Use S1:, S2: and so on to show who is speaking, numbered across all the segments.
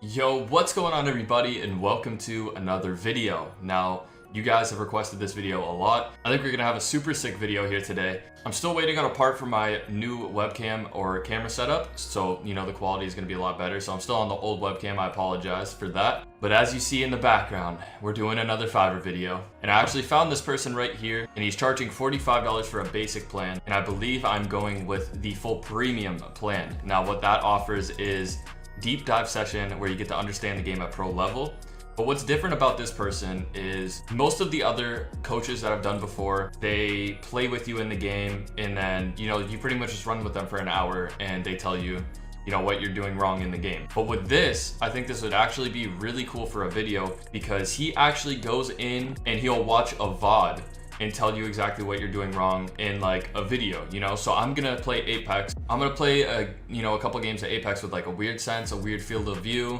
S1: Yo, what's going on everybody, and welcome to another video. Now, you guys have requested this video a lot. I think we're gonna have a super sick video here today. I'm still waiting on a part for my new webcam or camera setup, so the quality is gonna be a lot better. So I'm still on the old webcam, I apologize for that. But as you see in the background, we're doing another Fiverr video. And I actually found this person right here, and he's charging $45 for a basic plan. And I believe I'm going with the full premium plan. Now what that offers is deep dive session where you get to understand the game at pro level. But what's different about this person is most of the other coaches that I've done before, they play with you in the game, and then you pretty much just run with them for an hour and they tell you what you're doing wrong in the game. But with this, I think this would actually be really cool for a video, because he actually goes in and he'll watch a VOD and tell you exactly what you're doing wrong in like a video, So I'm gonna play Apex. I'm gonna play a couple games of Apex with like a weird sense, a weird field of view,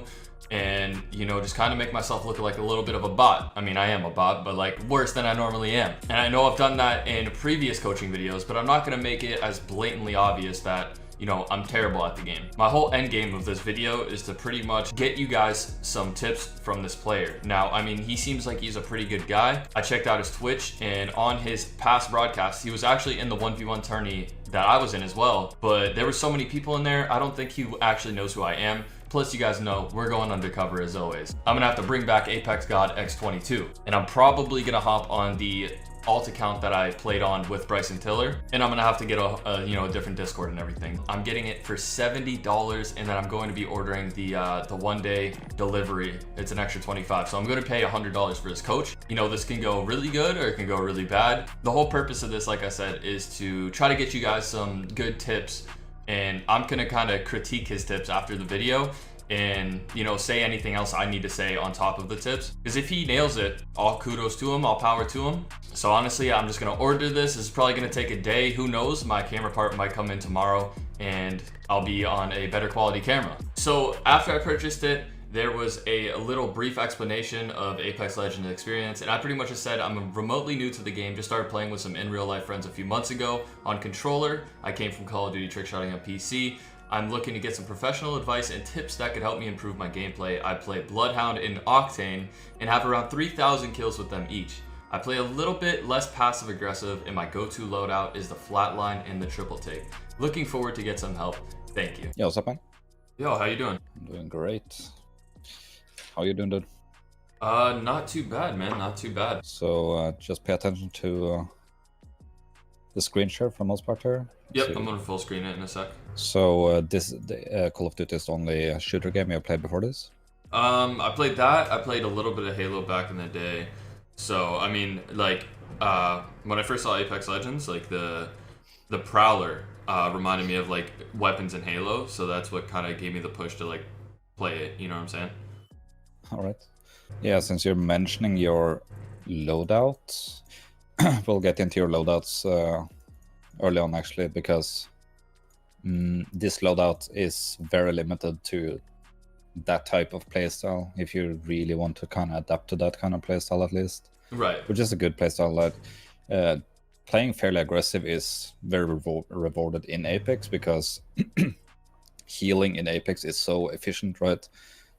S1: and just kind of make myself look like a little bit of a bot. I mean, I am a bot, but like worse than I normally am. And I know I've done that in previous coaching videos, but I'm not gonna make it as blatantly obvious that I'm terrible at the game. My whole end game of this video is to pretty much get you guys some tips from this player. Now, I mean, he seems like he's a pretty good guy. I checked out his Twitch, and on his past broadcasts, he was actually in the 1v1 tourney that I was in as well. But there were so many people in there, I don't think he actually knows who I am. Plus, you guys know we're going undercover as always. I'm gonna have to bring back Apex God X22, and I'm probably gonna hop on the alt account that I played on with Bryson Tiller, and I'm gonna have to get a different Discord and everything. I'm getting it for $70, and then I'm going to be ordering the 1-day delivery. It's an extra $25, so I'm going to pay $100 for this coach. This can go really good or it can go really bad. The whole purpose of this, like I said, is to try to get you guys some good tips, and I'm gonna kind of critique his tips after the video and say anything else I need to say on top of the tips, because if he nails it, all kudos to him, all power to him. So honestly, I'm just gonna order this. This is probably gonna take a day. Who knows, my camera part might come in tomorrow and I'll be on a better quality camera. So after I purchased it, there was a little brief explanation of Apex Legends experience, and I pretty much just said I'm remotely new to the game, just started playing with some in real life friends a few months ago on controller. I came from Call of Duty trickshotting on PC. I'm looking to get some professional advice and tips that could help me improve my gameplay. I play Bloodhound and Octane and have around 3,000 kills with them each. I play a little bit less passive aggressive, and my go-to loadout is the flatline and the triple take. Looking forward to get some help. Thank you.
S2: Yo, what's up, man?
S1: Yo, how you doing?
S2: I'm doing great. How you doing, dude?
S1: Not too bad, man. Not too bad.
S2: So just pay attention to the screen share for the most part here.
S1: Yep,
S2: So,
S1: I'm gonna full screen it in a sec.
S2: so Call of Duty is the only shooter game you played before this?
S1: I played that. I played a little bit of Halo back in the day. So I mean, like, when I first saw Apex Legends, like the Prowler reminded me of like weapons in Halo. So that's what kind of gave me the push to like play it. You know what I'm saying?
S2: All right. Yeah, since you're mentioning your loadout, we'll get into your loadouts early on actually, because this loadout is very limited to that type of playstyle, if you really want to kind of adapt to that kind of playstyle at least.
S1: Right.
S2: Which is a good playstyle. Like playing fairly aggressive is very rewarded in Apex, because healing in Apex is so efficient, right?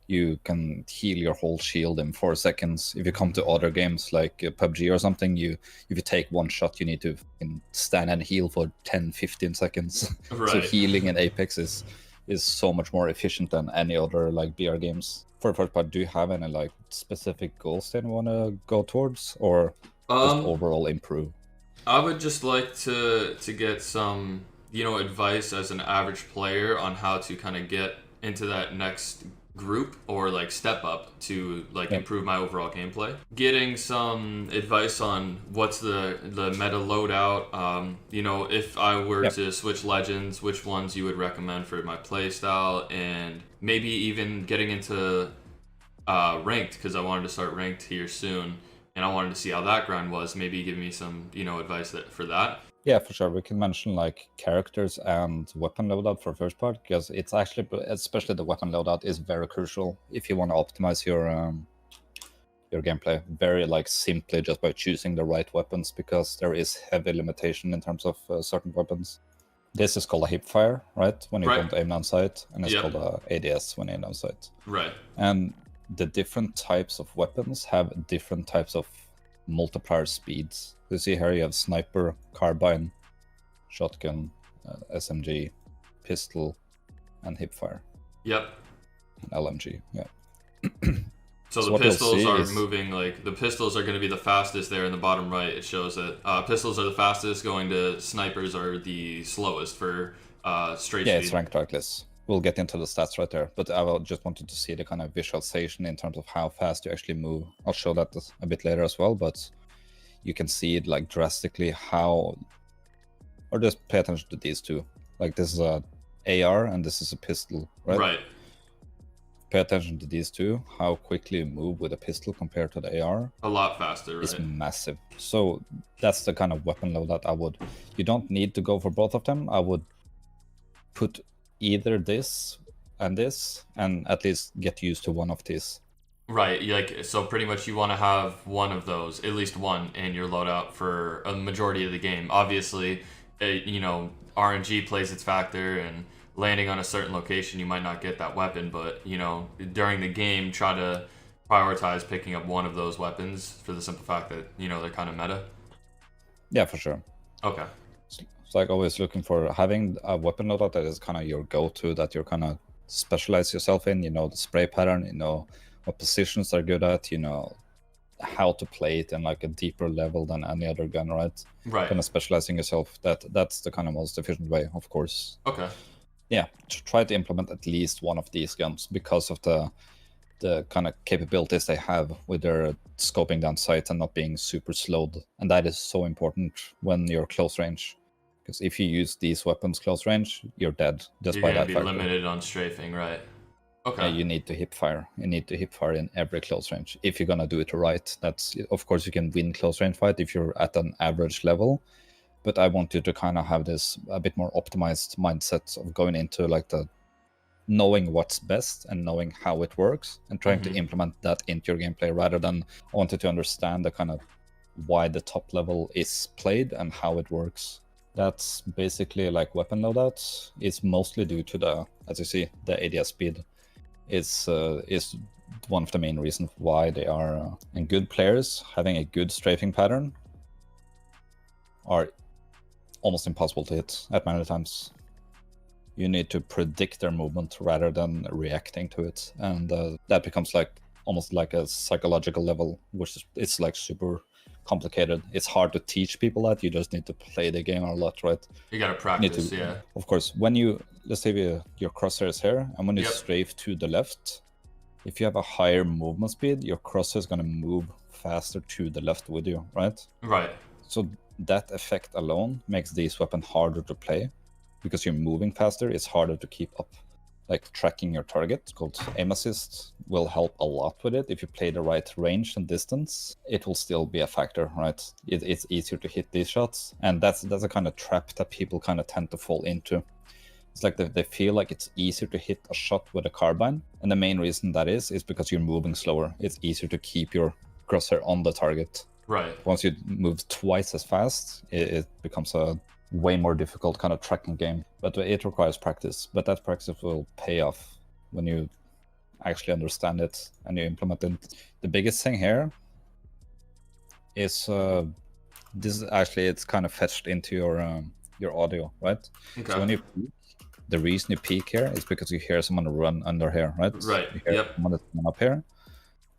S2: You can heal your whole shield in 4 seconds. If you come to other games like PUBG or something, if you take one shot, you need to stand and heal for 10-15 seconds.
S1: Right.
S2: So healing in Apex is so much more efficient than any other like BR games. For the first part, do you have any like specific goals that you want to go towards, or just overall improve?
S1: I would just like to get some advice as an average player on how to kind of get into that next group, or like step up to like improve my overall gameplay. Getting some advice on what's the meta loadout, if I were to switch legends, which ones you would recommend for my playstyle, and maybe even getting into ranked, because I wanted to start ranked here soon and I wanted to see how that grind was. Maybe give me some advice for that.
S2: Yeah, for sure. We can mention like characters and weapon loadout for first part, because it's actually, especially the weapon loadout, is very crucial if you want to optimize your gameplay very like simply just by choosing the right weapons, because there is heavy limitation in terms of certain weapons. this is called a hip fire, right? When you
S1: Right.
S2: don't aim down sight, and it's
S1: Yep.
S2: called a ADS when you aim down sight.
S1: Right.
S2: And the different types of weapons have different types of multiplier speeds. You see here you have sniper, carbine, shotgun, SMG, pistol, and hipfire.
S1: Yep.
S2: And LMG, yeah.
S1: So
S2: So
S1: the
S2: what you'll
S1: pistols
S2: see
S1: are
S2: is-
S1: moving, like, the pistols are going to be the fastest there in the bottom right. It shows that pistols are the fastest, going to snipers are the slowest for straight
S2: Yeah,
S1: speed.
S2: it's ranked reckless. We'll get into the stats right there, but just wanted to see the kind of visualization in terms of how fast you actually move. I'll show that a bit later as well, but you can see it like drastically how, or just pay attention to these two. Like this is a AR and this is a pistol, right?
S1: Right.
S2: Pay attention to these two, how quickly you move with a pistol compared to the AR.
S1: A lot faster, right?
S2: Is massive. So that's the kind of weapon load that I would, you don't need to go for both of them. I would put either this and at least get used to one of these.
S1: Right, like, so pretty much you want to have one of those, at least one, in your loadout for a majority of the game. Obviously, you know, RNG plays its factor, and landing on a certain location, you might not get that weapon, but, you know, during the game, try to prioritize picking up one of those weapons for the simple fact that, you know, they're kind of meta.
S2: Yeah, for sure.
S1: Okay.
S2: It's like always looking for having a weapon loadout that is kind of your go-to, that you're kind of specialize yourself in. You know the spray pattern, you know what positions they're good at, you know how to play it in like a deeper level than any other gun, right?
S1: Right.
S2: Kind of specializing yourself. That's the kind of most efficient way, of course.
S1: Okay.
S2: Yeah, to try to implement at least one of these guns because of the kind of capabilities they have with their scoping down sight and not being super slowed, and that is so important when you're close range. Because if you use these weapons close range, you're dead just
S1: You're
S2: by
S1: going to
S2: that
S1: be
S2: factor.
S1: limited on strafing, right? Okay.
S2: You need to hip fire. You need to hip fire in every close range if you're gonna do it right. That's, of course, you can win close range fight if you're at an average level, but I want you to kind of have this a bit more optimized mindset of going into like the knowing what's best and knowing how it works and trying to implement that into your gameplay, rather than I wanted to understand the kind of why the top level is played and how it works. That's basically like weapon loadouts. It's mostly due to the, as you see, the ADS speed is one of the main reasons why they are. And good players having a good strafing pattern are almost impossible to hit at many times. You need to predict their movement rather than reacting to it, and that becomes like almost like a psychological level, which is, it's like super complicated. It's hard to teach people that. You just need to play the game a lot, right?
S1: You got to practice, yeah.
S2: Of course, when you, let's say your crosshair is here, and when you strafe to the left, if you have a higher movement speed, your crosshair is going to move faster to the left with you, right?
S1: Right.
S2: So that effect alone makes these weapons harder to play, because you're moving faster. It's harder to keep up. Like tracking your target, called aim assist, will help a lot with it. If you play the right range and distance, it will still be a factor, right? It's easier to hit these shots, and that's a kind of trap that people kind of tend to fall into. It's like they feel like it's easier to hit a shot with a carbine, and the main reason that is because you're moving slower. It's easier to keep your crosshair on the target.
S1: Right.
S2: Once you move twice as fast, it becomes a way more difficult kind of tracking game, but it requires practice. But that practice will pay off when you actually understand it and you implement it. The biggest thing here is this is actually, it's kind of fetched into your audio, right?
S1: Okay.
S2: So when you peek, the reason you peek here is because you hear someone run under here, right?
S1: Right.
S2: You hear someone that's coming up here,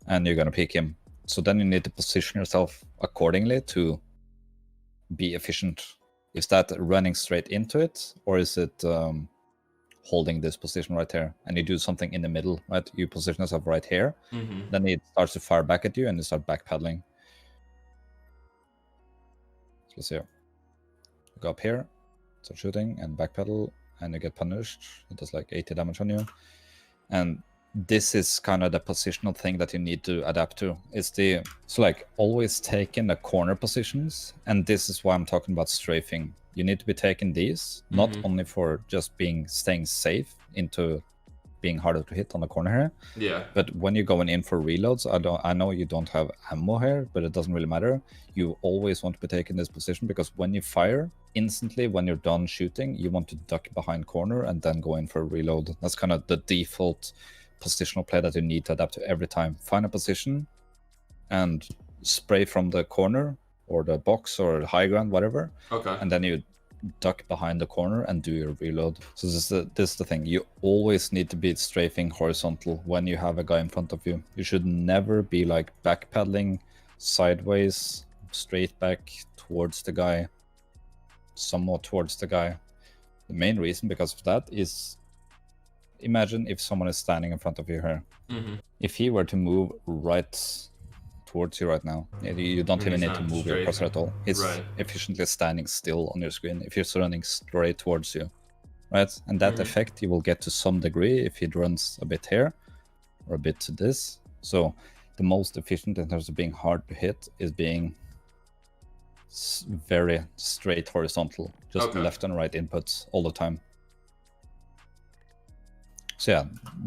S2: and you're gonna peek him. So then you need to position yourself accordingly to be efficient. Is that running straight into it, or is it holding this position right here? And you do something in the middle, right? You position yourself right here, then it starts to fire back at you, and you start backpedaling. So let's see. You go up here, start shooting, and backpedal, and you get punished. It does like 80 damage on you. And this is kind of the positional thing that you need to adapt to. It's so like always taking the corner positions, and this is why I'm talking about strafing. You need to be taking these not only for just staying safe into being harder to hit on the corner here.
S1: Yeah.
S2: But when you're going in for reloads, I know you don't have ammo here, but it doesn't really matter. You always want to be taking this position, because when you fire, instantly when you're done shooting, you want to duck behind corner and then go in for a reload. That's kind of the default positional play that you need to adapt to every time. Find a position and spray from the corner or the box or the high ground, whatever.
S1: Okay.
S2: And then you duck behind the corner and do your reload. So this is the thing. You always need to be strafing horizontal when you have a guy in front of you. You should never be like backpedaling sideways, straight back towards the guy, somewhat towards the guy. The main reason because of that is, imagine if someone is standing in front of you here.
S1: Mm-hmm.
S2: If he were to move right towards you right now, you don't even need to move your cursor at all. It's efficiently standing still on your screen if you're running straight towards you, right? And that effect you will get to some degree if it runs a bit here or a bit to this. So the most efficient in terms of being hard to hit is being very straight horizontal, just left and right inputs all the time. So yeah,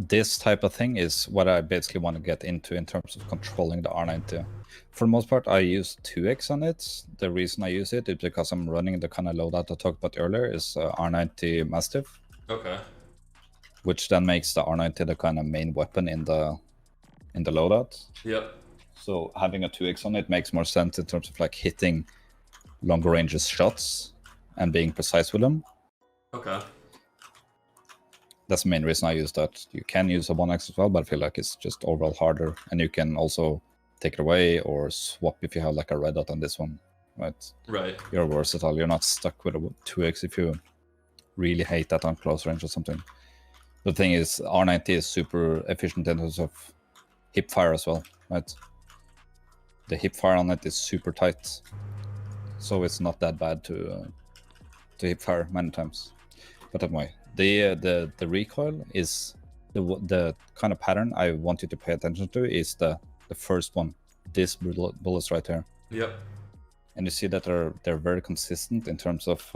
S2: this type of thing is what I basically want to get into in terms of controlling the R90. For the most part, I use 2x on it. The reason I use it is because I'm running the kind of loadout I talked about earlier, is R90 Mastiff.
S1: Okay.
S2: Which then makes the R90 the kind of main weapon in the loadout.
S1: Yep.
S2: So having a 2x on it makes more sense in terms of like hitting longer ranges shots and being precise with them.
S1: Okay.
S2: That's the main reason I use that. You can use a 1x as well, but I feel like it's just overall harder. And you can also take it away or swap if you have like a red dot on this one, right?
S1: Right.
S2: You're versatile. You're not stuck with a 2x if you really hate that on close range or something. The thing is, R90 is super efficient in terms of hip fire as well, right? The hip fire on it is super tight, so it's not that bad to hip fire many times. But anyway, the recoil is the kind of pattern I want you to pay attention to is the first one, this bullets right here.
S1: Yep.
S2: And you see that they're very consistent in terms of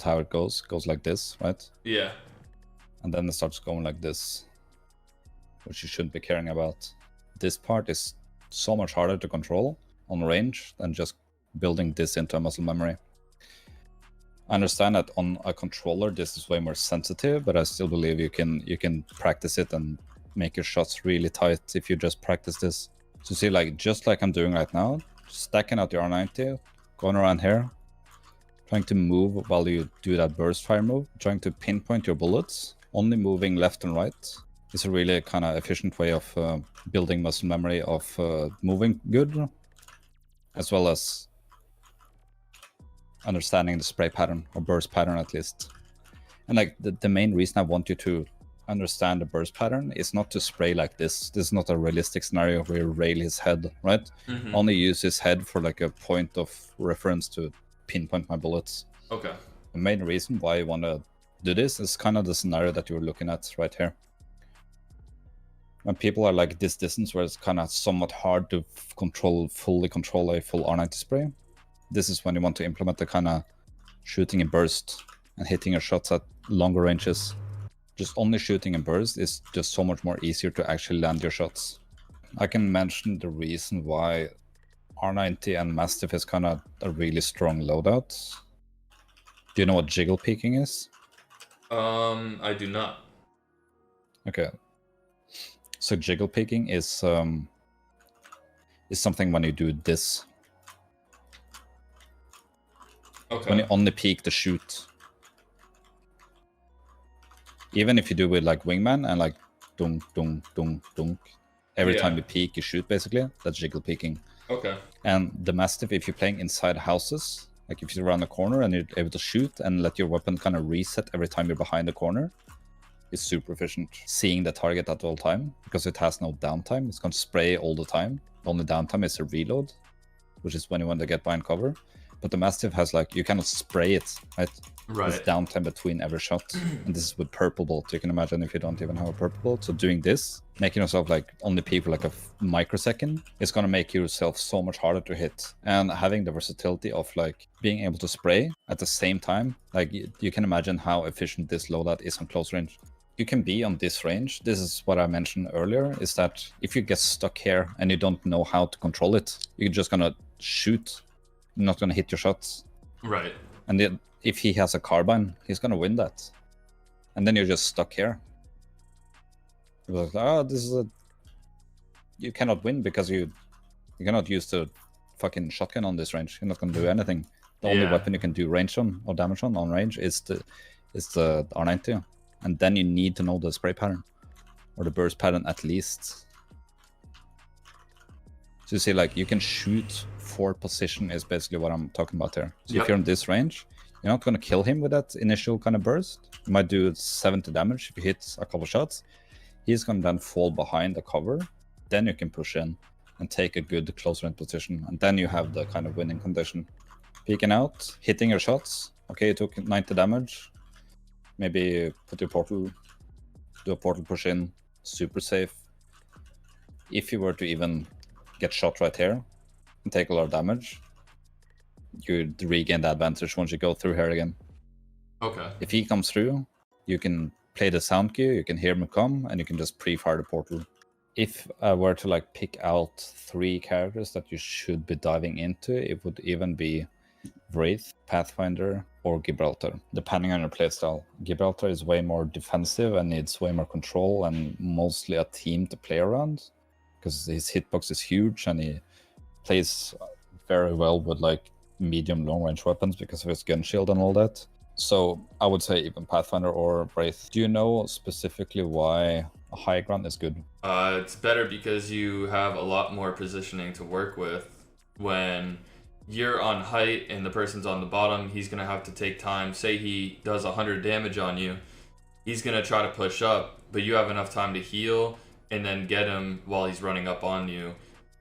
S2: how it goes like this, right?
S1: Yeah.
S2: And then it starts going like this, which you shouldn't be caring about. This part is so much harder to control on range than just building this into a muscle memory. I understand that on a controller this is way more sensitive, but I still believe you can practice it and make your shots really tight if you just practice this. So see, like just like I'm doing right now, stacking out your R90, going around here, trying to move while you do that burst fire move, trying to pinpoint your bullets, only moving left and right is a really kind of efficient way of building muscle memory of moving good, as well as understanding the spray pattern or burst pattern at least. And like the main reason I want you to understand the burst pattern is not to spray like this. This is not a realistic scenario where you rail his head, right?
S1: Mm-hmm.
S2: Only use his head for like a point of reference to pinpoint my bullets.
S1: Okay.
S2: The main reason why you want to do this is kind of the scenario that you're looking at right here. When people are like this distance where it's kind of somewhat hard to fully control a full R90 spray, this is when you want to implement the kind of shooting in burst and hitting your shots at longer ranges. Just only shooting in burst is just so much more easier to actually land your shots. I can mention the reason why R90 and Mastiff is kind of a really strong loadout. Do you know what Jiggle Peaking is?
S1: I do not.
S2: Okay. So Jiggle Peaking is something when you do this.
S1: Okay.
S2: When you only peek to shoot. Even if you do with like Wingman and like dunk, dunk, dunk, dunk. Every time you peek, you shoot basically. That's Jiggle Peaking.
S1: Okay.
S2: And the Mastiff, if you're playing inside houses, like if you're around the corner and you're able to shoot and let your weapon kind of reset every time you're behind the corner, is super efficient. Seeing the target at all time, because it has no downtime. It's going to spray all the time. The only downtime is a reload, which is when you want to get behind cover. But the Mastiff has like, you cannot spray it, right? This downtime between every shot. And this is with purple bolt. You can imagine if you don't even have a purple bolt. So doing this, making yourself like on the peak for like a microsecond, is going to make yourself so much harder to hit. And having the versatility of like being able to spray at the same time, like you can imagine how efficient this loadout is on close range. You can be on this range. This is what I mentioned earlier, is that if you get stuck here and you don't know how to control it, you're just going to shoot. You're not going to hit your shots.
S1: Right.
S2: And if he has a carbine, he's going to win that. And then you're just stuck here. You're like, oh, this is a... You cannot win because you cannot use the fucking shotgun on this range. You're not going to do anything. The only weapon you can do range on or damage on range is the R90. And then you need to know the spray pattern or the burst pattern at least. So you see, like, you can shoot for position is basically what I'm talking about here. So if you're in this range, you're not going to kill him with that initial kind of burst. You might do 70 damage if you hit a couple shots. He's going to then fall behind the cover. Then you can push in and take a good close range position. And then you have the kind of winning condition. Peeking out, hitting your shots. Okay, you took 90 damage. Maybe put your portal, do a portal push in, super safe. If you were to even get shot right here and take a lot of damage, you regain the advantage once you go through here again.
S1: Okay.
S2: If he comes through, you can play the sound cue, you can hear him come, and you can just pre-fire the portal. If I were to like pick out 3 characters that you should be diving into, it would even be Wraith, Pathfinder, or Gibraltar, depending on your playstyle. Gibraltar is way more defensive and needs way more control and mostly a team to play around, because his hitbox is huge and he plays very well with like medium long range weapons because of his gun shield and all that. So I would say even Pathfinder or Wraith. Do you know specifically why a high ground is good?
S1: It's better because you have a lot more positioning to work with. When you're on height and the person's on the bottom, he's going to have to take time. Say he does 100 damage on you, he's going to try to push up, but you have enough time to heal and then get him while he's running up on you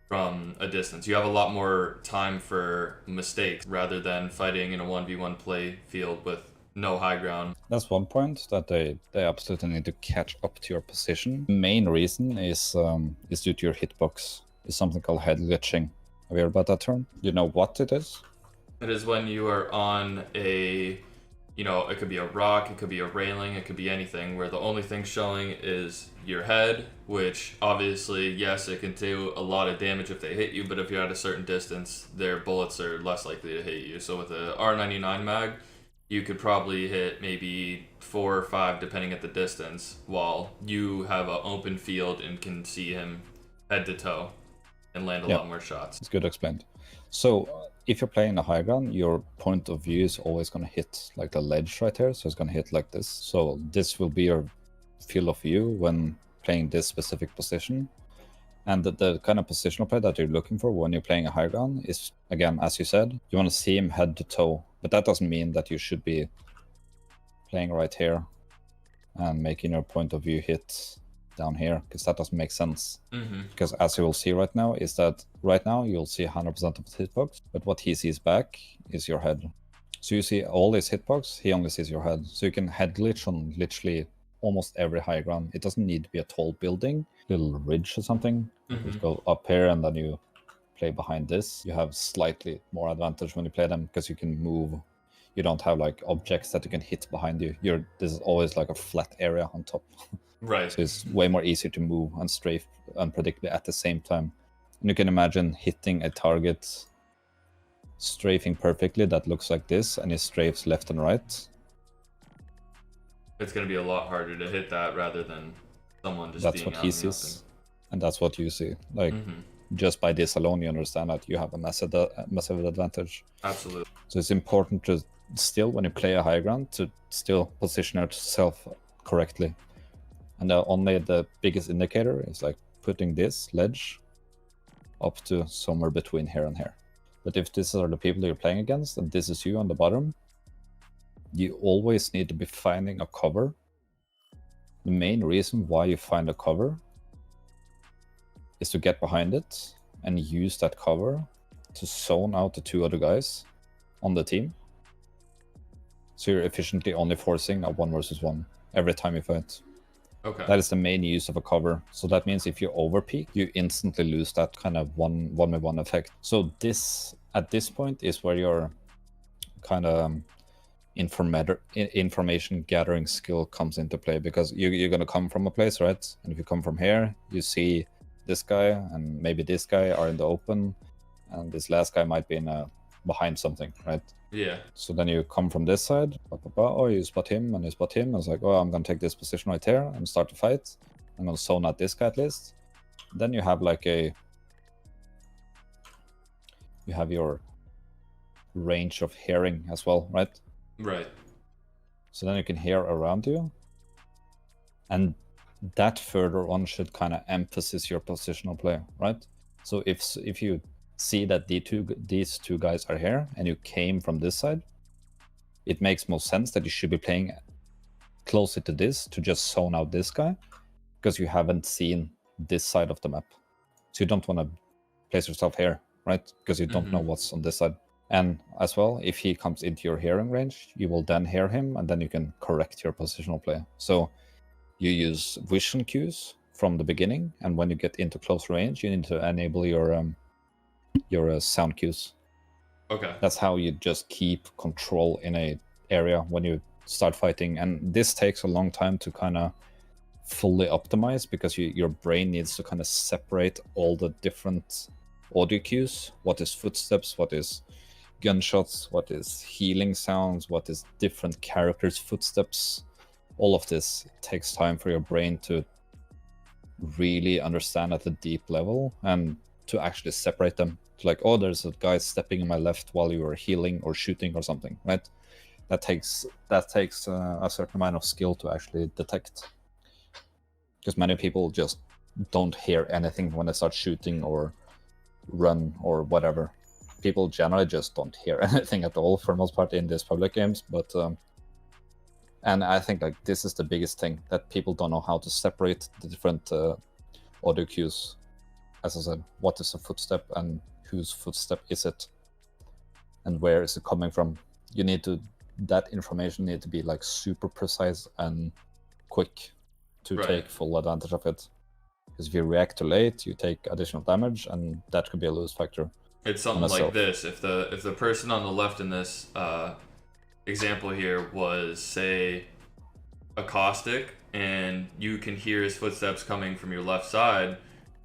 S1: from a distance. You have a lot more time for mistakes rather than fighting in a 1v1 play field with no high ground.
S2: That's one point, that they absolutely need to catch up to your position. The main reason is due to your hitbox. It's something called head glitching. Have you heard about that term? Do you know what it is?
S1: It is when you are on a, it could be a rock, it could be a railing, it could be anything, where the only thing showing is your head, which obviously, yes, it can do a lot of damage if they hit you, but if you're at a certain distance, their bullets are less likely to hit you. So with a R99 mag, you could probably hit maybe 4 or 5 depending at the distance, while you have an open field and can see him head to toe and land a lot more shots.
S2: It's good explained. So if you're playing the high ground, your point of view is always going to hit like the ledge right here. So it's going to hit like this. So this will be your field of view when playing this specific position. And the kind of positional play that you're looking for when you're playing a high ground is, again, as you said, you want to see him head to toe. But that doesn't mean that you should be playing right here and making your point of view hit down here, because that doesn't make sense. Because as you will see right now, is that right now you'll see 100% of the hitbox, but what he sees back is your head. So you see all his hitbox, he only sees your head. So you can head glitch on literally almost every high ground. It doesn't need to be a tall building, little ridge or something. You just go up here and then you play behind this. You have slightly more advantage when you play them because you can move. You don't have like objects that you can hit behind you. This is always like a flat area on top.
S1: Right.
S2: So it's way more easier to move and strafe unpredictably at the same time. And you can imagine hitting a target, strafing perfectly, that looks like this, and it strafes left and right.
S1: It's going to be a lot harder to hit that rather than someone just
S2: that's
S1: being
S2: what
S1: out
S2: he
S1: in the
S2: sees, and that's what you see. Like just by this alone, you understand that you have a massive advantage.
S1: Absolutely.
S2: So it's important to still, when you play a high ground, to still position yourself correctly. And only the biggest indicator is like putting this ledge up to somewhere between here and here. But if these are the people you're playing against and this is you on the bottom, you always need to be finding a cover. The main reason why you find a cover is to get behind it and use that cover to zone out the 2 other guys on the team. So you're efficiently only forcing a 1 versus 1 every time you fight.
S1: Okay.
S2: That is the main use of a cover. So that means if you overpeak, you instantly lose that kind of 1v1 effect. So this, at this point, is where your kind of information gathering skill comes into play, because you're going to come from a place, right? And if you come from here, you see this guy and maybe this guy are in the open, and this last guy might be in behind something, right?
S1: Yeah.
S2: So then you come from this side, oh, you spot him and you spot him. It's like, oh, I'm gonna take this position right here and start the fight. I'm gonna zone out this guy at least. Then you have like you have your range of hearing as well, right?
S1: Right.
S2: So then you can hear around you, and that further on should kind of emphasize your positional play, right? So if you see that these two guys are here and you came from this side, it makes more sense that you should be playing closer to this to just zone out this guy, because you haven't seen this side of the map. So you don't want to place yourself here, right? Because you don't know what's on this side. And as well, if he comes into your hearing range, you will then hear him, and then you can correct your positional play. So you use vision cues from the beginning, and when you get into close range, you need to enable your sound cues.
S1: Okay.
S2: That's how you just keep control in a area when you start fighting. And this takes a long time to kind of fully optimize, because your brain needs to kind of separate all the different audio cues. What is footsteps? What is gunshots? What is healing sounds? What is different characters' footsteps? All of this takes time for your brain to really understand at a deep level, and to actually separate them. To like, oh, there's a guy stepping in my left while you are healing or shooting or something, right? That takes a certain amount of skill to actually detect, because many people just don't hear anything when they start shooting or run or whatever. People generally just don't hear anything at all for the most part in these public games. But and I think like this is the biggest thing, that people don't know how to separate the different audio cues. As I said, what is a footstep and whose footstep is it, and where is it coming from? You need to, that information need to be like super precise and quick to take full advantage of it. Because if you react too late, you take additional damage, and that could be a lose factor.
S1: It's something like this. If the person on the left in this example here was, say, a caustic, and you can hear his footsteps coming from your left side,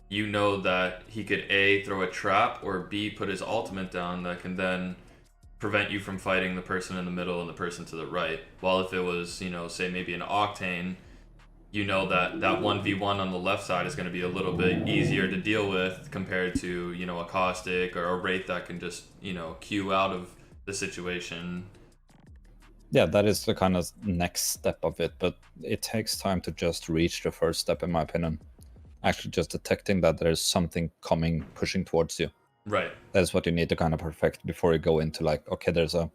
S1: you know that he could A, throw a trap, or B, put his ultimate down that can then prevent you from fighting the person in the middle and the person to the right. While if it was, you know, say maybe an Octane, you know that 1v1 on the left side is going to be a little bit easier to deal with compared to, you know, a caustic or a wraith that can just, you know, queue out of the situation.
S2: Yeah, that is the kind of next step of it, but it takes time to just reach the first step, in my opinion. Actually just detecting that there's something coming, pushing towards you.
S1: Right.
S2: That's what you need to kind of perfect before you go into like, okay, there's a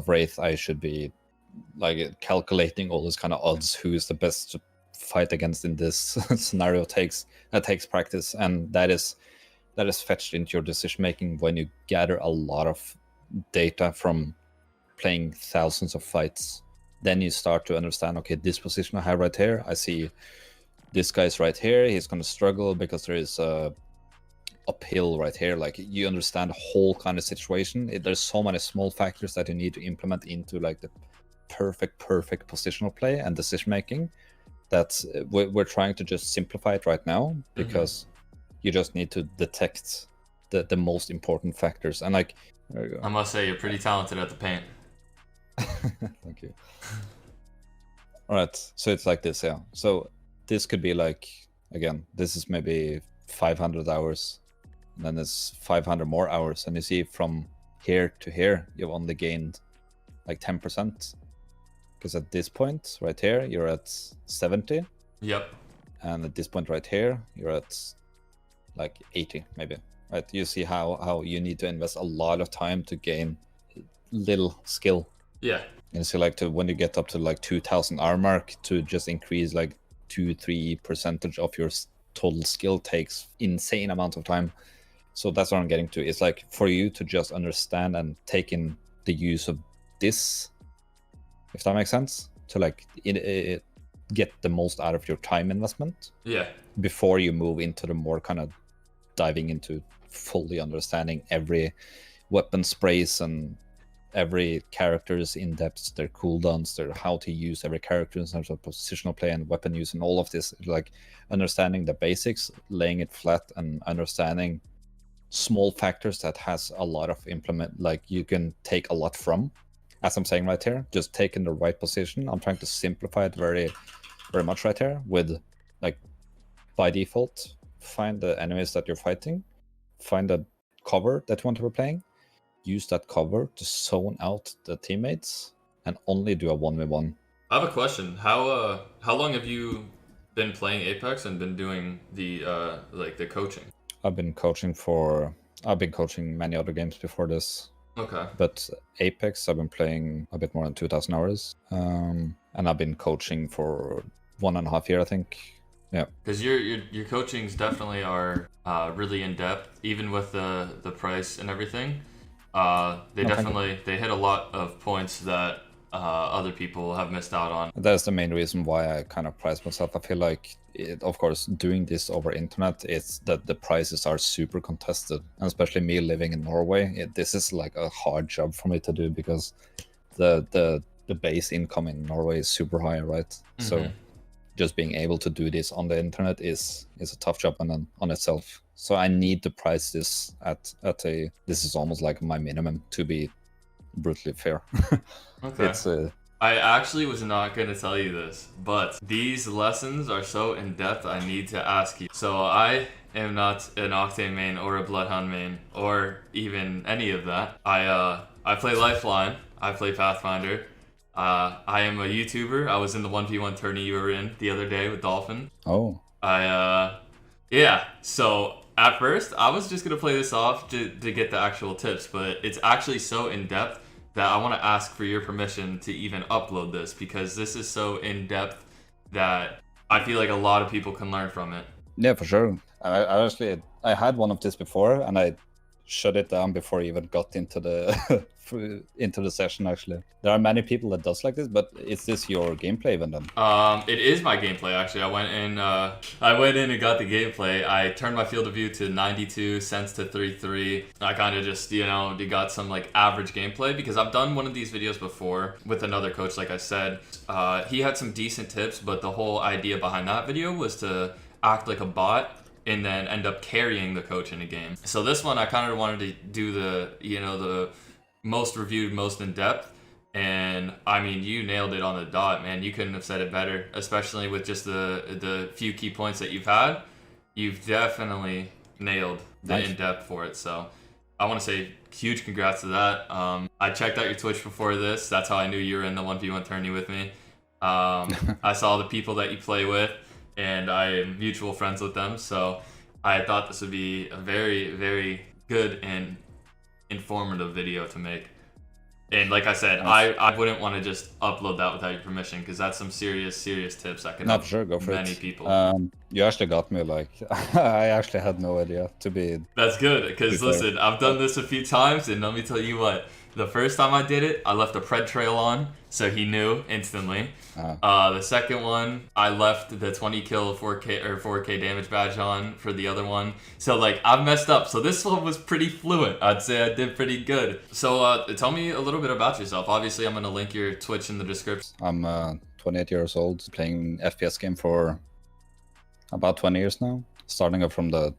S2: wraith, I should be like calculating all this kind of odds, who is the best to fight against in this scenario. Takes practice, and that is fetched into your decision making when you gather a lot of data from playing thousands of fights. Then you start to understand, okay, this position I have right here, I see this guy's right here, he's going to struggle because there is a uphill right here. Like, you understand the whole kind of situation. There's so many small factors that you need to implement into like the perfect positional play and decision making, that we're trying to just simplify it right now, because you just need to detect the most important factors. And like, there you go.
S1: I must say, you're pretty talented at the paint.
S2: Thank you. All right, so it's like this, yeah. So this could be like, again, this is maybe 500 hours, and then there's 500 more hours, and you see from here to here you've only gained like 10%, because at this point right here you're at 70.
S1: Yep.
S2: And at this point right here you're at like 80 maybe, right? You see how you need to invest a lot of time to gain little skill.
S1: Yeah.
S2: And so like, to when you get up to like 2000 hour mark, to just increase like 2-3% of your total skill takes insane amount of time. So that's what I'm getting to. It's like, for you to just understand and take in the use of this if that makes sense, to like get the most out of your time investment.
S1: Yeah.
S2: Before you move into the more kind of diving into fully understanding every weapon sprays and every character's in depth, their cooldowns, their how to use every character in terms of positional play and weapon use and all of this, like understanding the basics, laying it flat, and understanding small factors that has a lot of implement, like you can take a lot from. As I'm saying right here, just take in the right position. I'm trying to simplify it very, very much right here with like by default, find the enemies that you're fighting, find a cover that you want to be playing, use that cover to zone out the teammates, and only do a 1v1.
S1: I have a question. How long have you been playing Apex and been doing the like the coaching?
S2: I've been coaching many other games before this.
S1: Okay.
S2: But Apex, I've been playing a bit more than 2,000 hours. And I've been coaching for 1.5 years, I think. Yeah.
S1: Because your coachings definitely are really in depth, even with the price and everything. They hit a lot of points that other people have missed out on.
S2: That's the main reason why I kind of price myself. I feel like, of course, doing this over internet, it's that the prices are super contested, and especially me living in Norway, this is like a hard job for me to do because the base income in Norway is super high, right? Mm-hmm. So just being able to do this on the internet is a tough job on itself. So I need to price this at a, this is almost like my minimum to be brutally fair.
S1: Okay. I actually was not going to tell you this, but these lessons are so in-depth, I need to ask you. So I am not an Octane main or a Bloodhound main or even any of that. I play Lifeline. I play Pathfinder. I am a YouTuber. I was in the 1v1 tourney you were in the other day with Dolphin.
S2: Oh.
S1: Yeah. So at first, I was just going to play this off to get the actual tips, but it's actually so in-depth that I want to ask for your permission to even upload this, because this is so in-depth that I feel like a lot of people can learn from it.
S2: Yeah, for sure. I had one of this before, and I shut it down before I even got into the into the session. Actually, there are many people that does like this, but is this your gameplay even then?
S1: It is my gameplay actually. I went in and got the gameplay. I turned my field of view to 92, sense to 3.3. I kind of just got some like average gameplay because I've done one of these videos before with another coach. Like I said, he had some decent tips, but the whole idea behind that video was to act like a bot and then end up carrying the coach in a game. So this one, I kind of wanted to do the most reviewed, most in depth. And I mean, you nailed it on the dot, man. You couldn't have said it better, especially with just the few key points that you've had. You've definitely nailed the in depth for it. So I want to say huge congrats to that. I checked out your Twitch before this. That's how I knew you were in the 1v1 tourney with me. I saw the people that you play with, and I am mutual friends with them, so I thought this would be a very, very good and informative video to make. And like I said, I wouldn't want to just upload that without your permission, because that's some serious tips that can help many people.
S2: You actually got me, like, I actually had no idea to be...
S1: That's good, because listen, I've done this a few times, and let me tell you what, the first time I did it, I left a pred trail on, so he knew instantly. The second one, I left the 20 kill 4K damage badge on for the other one. So like, I've messed up. So this one was pretty fluent. I'd say I did pretty good. So tell me a little bit about yourself. Obviously, I'm going to link your Twitch in the description.
S2: I'm 28 years old, playing FPS game for about 20 years now. Starting up from the,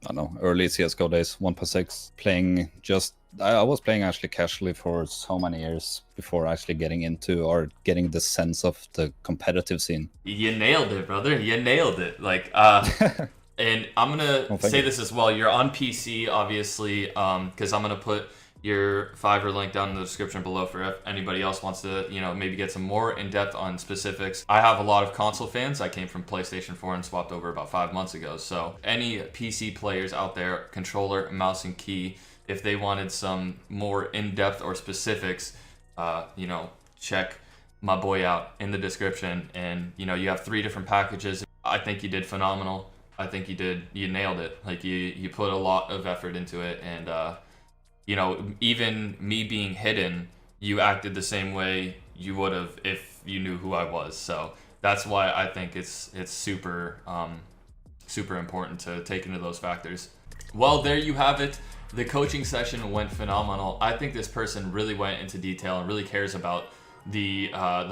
S2: I don't know, early CSGO days, 1.6. Playing just... I was playing actually casually for so many years before actually getting into or getting the sense of the competitive scene.
S1: You nailed it, brother. You nailed it. Like, and I'm gonna say this as well. You're on PC, obviously, because I'm gonna put your Fiverr link down in the description below for if anybody else wants to, maybe get some more in depth on specifics. I have a lot of console fans. I came from PlayStation 4 and swapped over about 5 months ago. So any PC players out there, controller, mouse, and key, if they wanted some more in-depth or specifics, check my boy out in the description. And, you have 3 different packages. I think you did phenomenal. I think you nailed it. Like you put a lot of effort into it. And, even me being hidden you acted the same way you would have if you knew who I was. So that's why I think it's super super important to take into those factors. Well, there you have it. The coaching session went phenomenal. I think this person really went into detail and really cares about the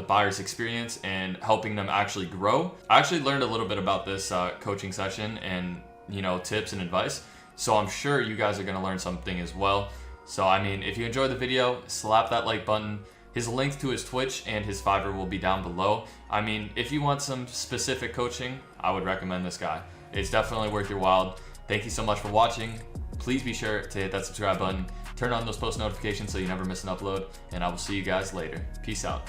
S1: buyer's experience and helping them actually grow. I actually learned a little bit about this coaching session and, you know, tips and advice. So I'm sure you guys are going to learn something as well. So I mean, if you enjoyed the video, slap that like button. His link to his Twitch and his Fiverr will be down below. I mean, if you want some specific coaching, I would recommend this guy. It's definitely worth your while. Thank you so much for watching. Please be sure to hit that subscribe button, turn on those post notifications so you never miss an upload, and I will see you guys later. Peace out.